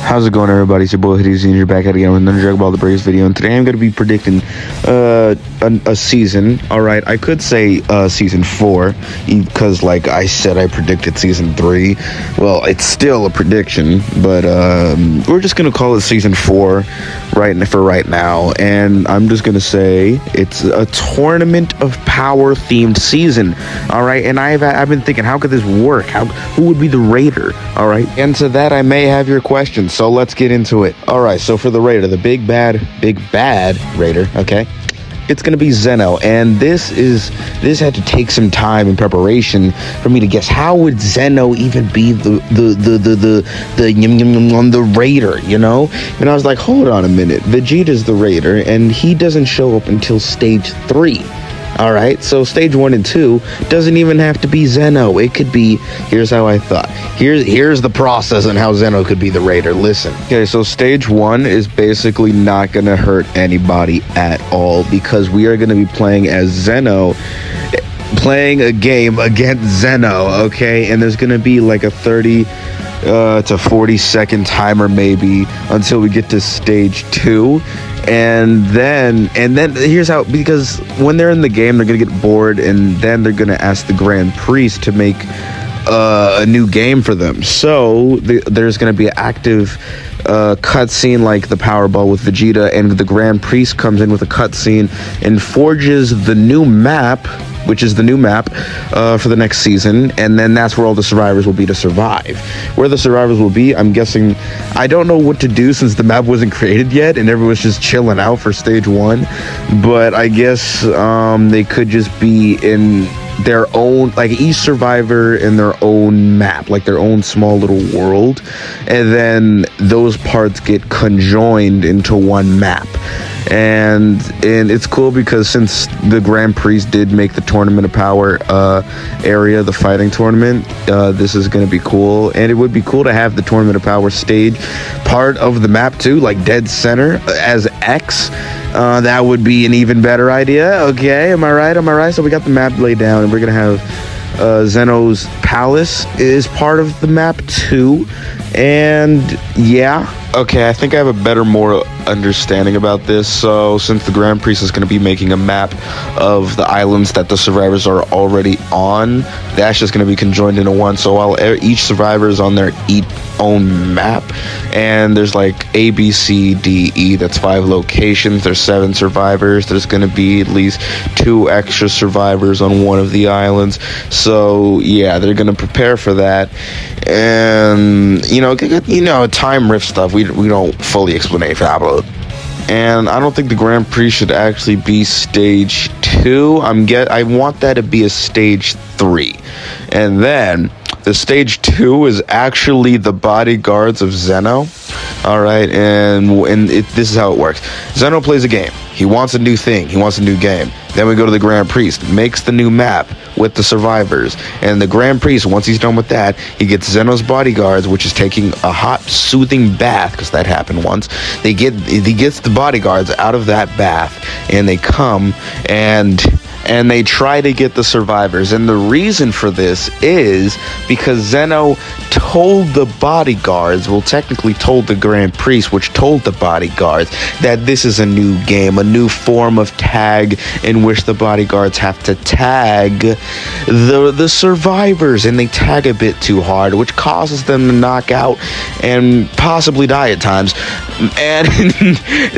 How's it going, everybody? It's your boy Hoodies, and you're back at it again with another Dragon Ball The Braves video. And today I'm going to be predicting a season. Alright, I could say season 4, because like I said, I predicted season 3. Well, it's still a prediction, but we're just going to call it season 4 for right now. And I'm just going to say it's a tournament of power themed season. Alright, and I've been thinking, how could this work? Who would be the Raider? Alright, and to that I may have your questions. So let's get into it. All right, so for the Raider, the big bad Raider, okay? It's gonna be Zeno, and this had to take some time and preparation for me to guess how would Zeno even be the Raider, you know? And I was like, hold on a minute, Vegeta's the Raider, and he doesn't show up until stage 3. All right, so stage 1 and 2 doesn't even have to be Zeno. It could be, here's how I thought. Here's the process and how Zeno could be the Raider. Listen. Okay, so stage 1 is basically not going to hurt anybody at all because we are going to be playing as Zeno, playing a game against Zeno, okay? And there's going to be like a 30 to 40 second timer maybe until we get to stage 2. And then here's how, because when they're in the game they're gonna get bored, and then they're gonna ask the Grand Priest to make a new game for them. So there's gonna be an active cutscene like the Powerball with Vegeta, and the Grand Priest comes in with a cutscene and forges the new map, which is the new map for the next season, and then that's where all the survivors will be to survive. Where the survivors will be, I'm guessing, I don't know what to do since the map wasn't created yet and everyone's just chilling out for stage 1, but I guess they could just be in their own, like each survivor in their own map, like their own small little world, and then those parts get conjoined into one map. And it's cool because since the Grand Priest did make the Tournament of Power area, the fighting tournament, this is going to be cool. And it would be cool to have the Tournament of Power stage part of the map too, like dead center as X. That would be an even better idea. Okay, am I right? So we got the map laid down, and we're going to have Zeno's Palace is part of the map too. And yeah, okay, I think I have a better, more understanding about this. So since the Grand Priest is going to be making a map of the islands that the survivors are already on, that's just going to be conjoined into one. So while each survivor is on their own map, and there's like A, B, C, D, E, that's 5 locations, there's 7 survivors, there's going to be at least 2 extra survivors on one of the islands. So yeah, they're going to prepare for that. And you know, time rift stuff we don't fully explain for Pablo. And I don't think the Grand Prix should actually be stage 2. I want that to be a stage 3. And then the stage 2 is actually the bodyguards of Zeno. All right, and this is how it works. Zeno plays a game. He wants a new thing. He wants a new game. Then we go to the Grand Priest, makes the new map with the survivors. And the Grand Priest, once he's done with that, he gets Zeno's bodyguards, which is taking a hot, soothing bath, because that happened once. He gets the bodyguards out of that bath, and they come and they try to get the survivors. And the reason for this is because Zeno told the bodyguards, well, technically told the Grand Priest, which told the bodyguards that this is a new game, a new form of tag in which the bodyguards have to tag the survivors, and they tag a bit too hard, which causes them to knock out and possibly die at times. And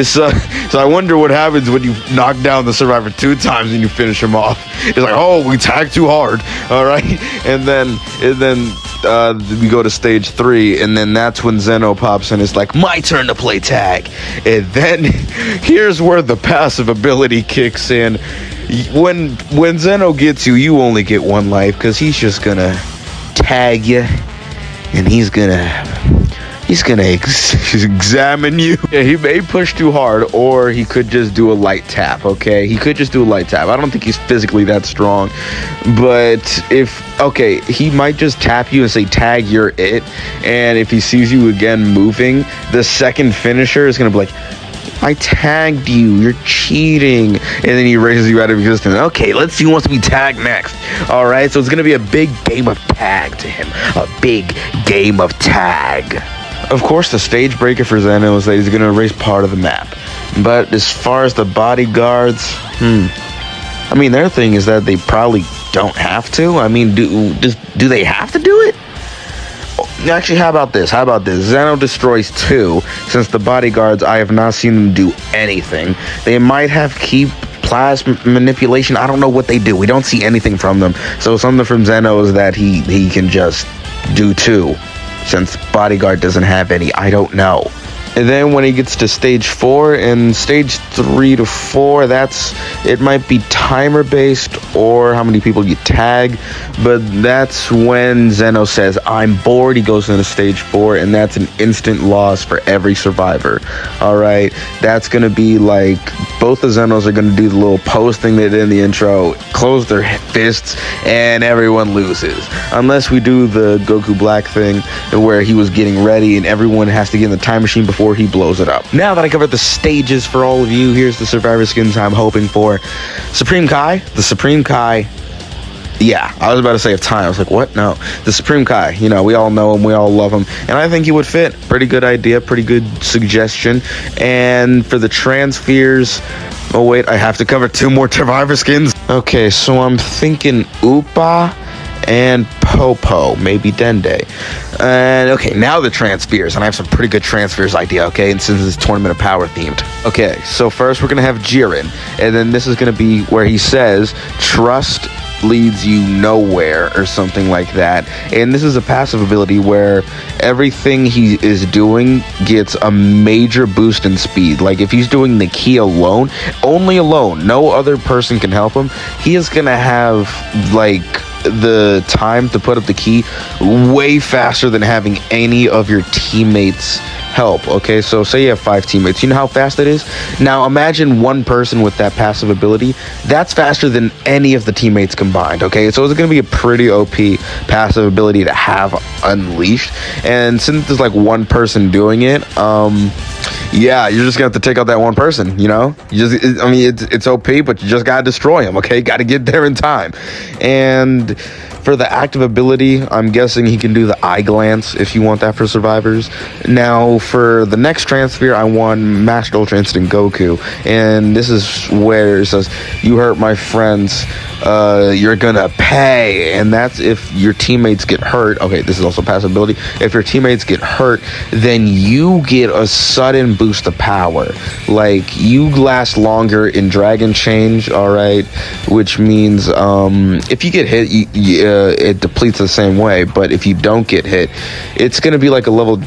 so I wonder what happens when you knock down the survivor 2 times and you finish him off. It's like, oh, we tagged too hard. All right, and then we go to stage 3, and then that's when Zeno pops in. It's like, my turn to play tag. And then here's where the passive ability kicks in. When Zeno gets you, you only get 1 life, because he's just gonna tag you, and he's gonna examine you. Yeah, he may push too hard, or he could just do a light tap, okay? He could just do a light tap. I don't think he's physically that strong, but he might just tap you and say, tag, you're it. And if he sees you again moving, the second finisher is gonna be like, I tagged you, you're cheating. And then he raises you out of existence. Okay, let's see who wants to be tagged next. All right, so it's gonna be a big game of tag to him. A big game of tag. Of course, the stage breaker for Zeno is that he's going to erase part of the map. But as far as the bodyguards, I mean, their thing is that they probably don't have to. I mean, do they have to do it? Actually, how about this? Zeno destroys 2, since the bodyguards, I have not seen them do anything. They might have keep plasma manipulation. I don't know what they do. We don't see anything from them. So something from Zeno is that he can just do 2, since bodyguard doesn't have any. I don't know. And then when he gets to stage 4 and stage 3 to 4, it might be timer based or how many people you tag, but that's when Zeno says, I'm bored. He goes into stage 4, and that's an instant loss for every survivor. All right, that's going to be like both the Zenos are going to do the little pose thing they did in the intro, close their fists, and everyone loses. Unless we do the Goku Black thing where he was getting ready and everyone has to get in the time machine before he blows it up. Now that I covered the stages for all of you, here's the survivor skins I'm hoping for. Supreme Kai, the Supreme Kai. Yeah, I was about to say of time. I was like, what? No. The Supreme Kai, you know, we all know him, we all love him, and I think he would fit. Pretty good idea, pretty good suggestion. And for the transfers, oh wait, I have to cover 2 more survivor skins. Okay, so I'm thinking Upa and Popo, maybe Dende. And okay, now the transfers, and I have some pretty good transfers idea, okay, and since it's Tournament of Power themed. Okay, so first we're gonna have Jiren, and then this is gonna be where he says, trust leads you nowhere, or something like that. And this is a passive ability where everything he is doing gets a major boost in speed. Like if he's doing the key alone, only alone, no other person can help him, he is gonna have like the time to put up the key way faster than having any of your teammates help. Okay, so say you have 5 teammates, you know how fast it is? Now imagine one person with that passive ability. That's faster than any of the teammates combined. Okay, so it's gonna be a pretty OP passive ability to have unleashed, and since there's like one person doing it, yeah, you're just gonna have to take out that one person, you know? It's OP, but you just gotta destroy him, okay? Gotta get there in time. And for the active ability, I'm guessing he can do the eye glance if you want that for survivors. Now, for the next transfer, I want Master Ultra Instinct Goku. And this is where it says, you hurt my friends, you're gonna pay. And that's if your teammates get hurt. Okay, this is also passive ability. If your teammates get hurt, then you get a sudden boost of power. Like, you last longer in Dragon Change, alright? Which means, if you get hit, it depletes the same way, but if you don't get hit, it's gonna be like a level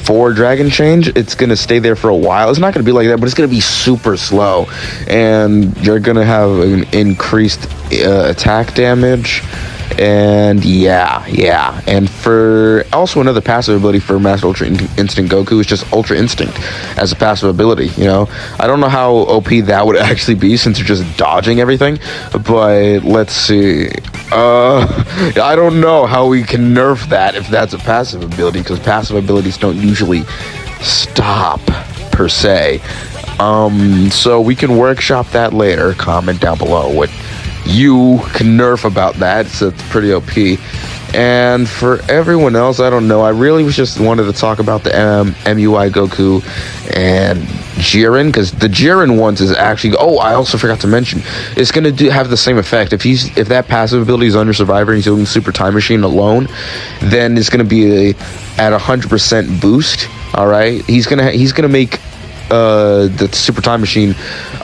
4 Dragon Change. It's gonna stay there for a while. It's not gonna be like that, but it's gonna be super slow, and you're gonna have an increased attack damage. And yeah, and for also another passive ability for Master Ultra Instinct Goku is just Ultra Instinct as a passive ability. You know, I don't know how OP that would actually be since you're just dodging everything, but let's see. I don't know how we can nerf that if that's a passive ability, because passive abilities don't usually stop per se. So we can workshop that later. Comment down below what you can nerf about that, so it's pretty OP. And for everyone else, I don't know. I really was just wanted to talk about the MUI Goku and Jiren, because the Jiren ones is actually. Oh, I also forgot to mention, it's gonna have the same effect. If that passive ability is on your survivor and he's doing Super Time Machine alone, then it's gonna be at 100% boost. All right, he's gonna make the Super Time Machine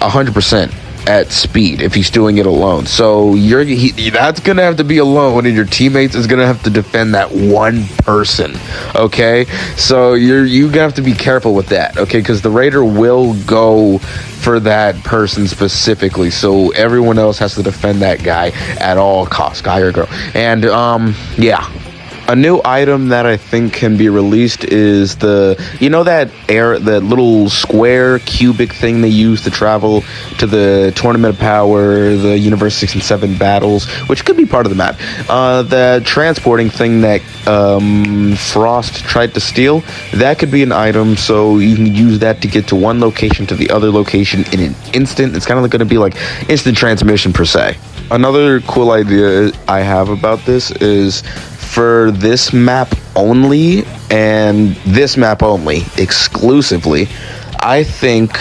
100% at speed if he's doing it alone. So that's gonna have to be alone, and your teammates is gonna have to defend that one person. Okay, so you're gonna have to be careful with that. Okay, because the raider will go for that person specifically, so everyone else has to defend that guy at all costs, guy or girl. And yeah. A new item that I think can be released is that little square cubic thing they use to travel to the Tournament of Power, the Universe 6 and 7 battles, which could be part of the map. The transporting thing that Frost tried to steal, that could be an item, so you can use that to get to one location to the other location in an instant. It's kind of going to be like instant transmission per se. Another cool idea I have about this is for this map only, and this map only, exclusively, I think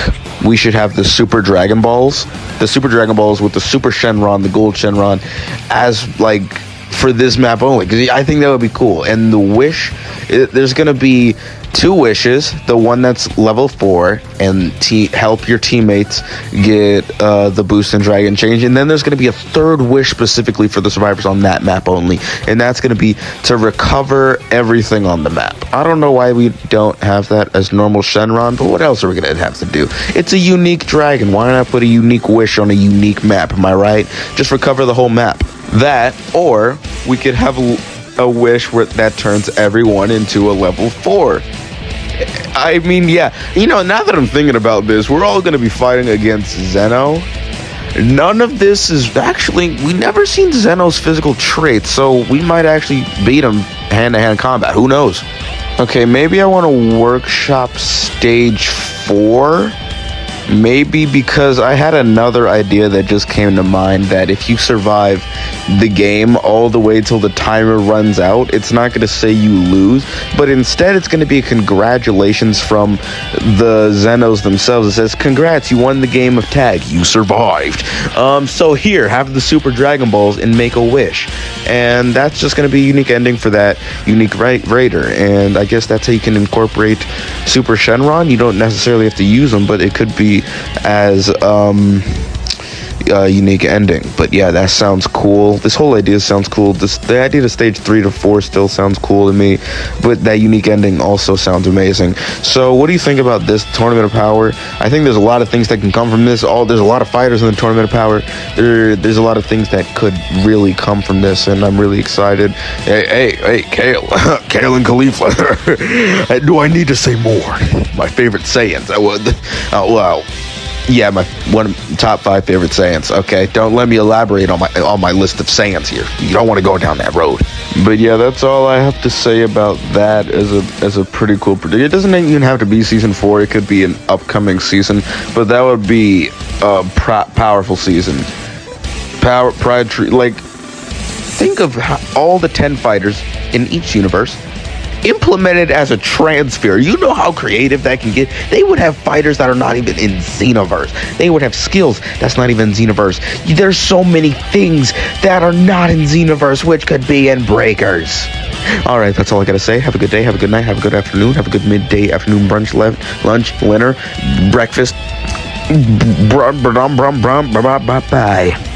we should have the Super Dragon Balls. The Super Dragon Balls with the Super Shenron, the Gold Shenron, as, like, for this map only. Because I think that would be cool. And the wish, there's going to be 2 wishes. The one that's level 4 and help your teammates get the boost and dragon change. And then there's going to be a 3rd wish specifically for the survivors on that map only. And that's going to be to recover everything on the map. I don't know why we don't have that as normal Shenron, but what else are we going to have to do? It's a unique dragon. Why not put a unique wish on a unique map? Am I right? Just recover the whole map. That, or we could have a wish that turns everyone into a level 4. I mean, yeah, you know, now that I'm thinking about this, we're all going to be fighting against Zeno. None of this is actually, we never seen Zeno's physical traits, so we might actually beat him hand-to-hand combat. Who knows? Okay, maybe I want to workshop stage 4. Maybe because I had another idea that just came to mind, that if you survive the game all the way till the timer runs out, it's not going to say you lose, but instead it's going to be a congratulations from the Zenos themselves. It says, congrats, you won the game of tag, you survived. So here, have the Super Dragon Balls and make a wish. And that's just going to be a unique ending for that unique raider. And I guess that's how you can incorporate Super Shenron. You don't necessarily have to use them, but it could be as unique ending. But yeah, that sounds cool. This whole idea sounds cool. The idea to stage 3 to 4 still sounds cool to me, but that unique ending also sounds amazing. So what do you think about this Tournament of Power? I think there's a lot of things that can come from this. There's a lot of fighters in the Tournament of Power. There's a lot of things that could really come from this, and I'm really excited. Hey, Kale. Kale and Khalifa. Do I need to say more? My favorite Saiyans. Wow. Yeah, my top 5 favorite Saiyans. Okay, don't let me elaborate on my list of Saiyans here. You don't want to go down that road. But yeah, that's all I have to say about that as a pretty cool prediction. It doesn't even have to be season 4. It could be an upcoming season, but that would be a powerful season. Pride Tree. Like, think of all the 10 fighters in each universe implemented as a transfer. You know how creative that can get. They would have fighters that are not even in Xenoverse. They would have skills that's not even in Xenoverse. There's so many things that are not in Xenoverse which could be in Breakers. All right, that's all I gotta say. Have a good day, have a good night, have a good afternoon, have a good midday, afternoon, brunch, lunch, dinner, breakfast. Bye.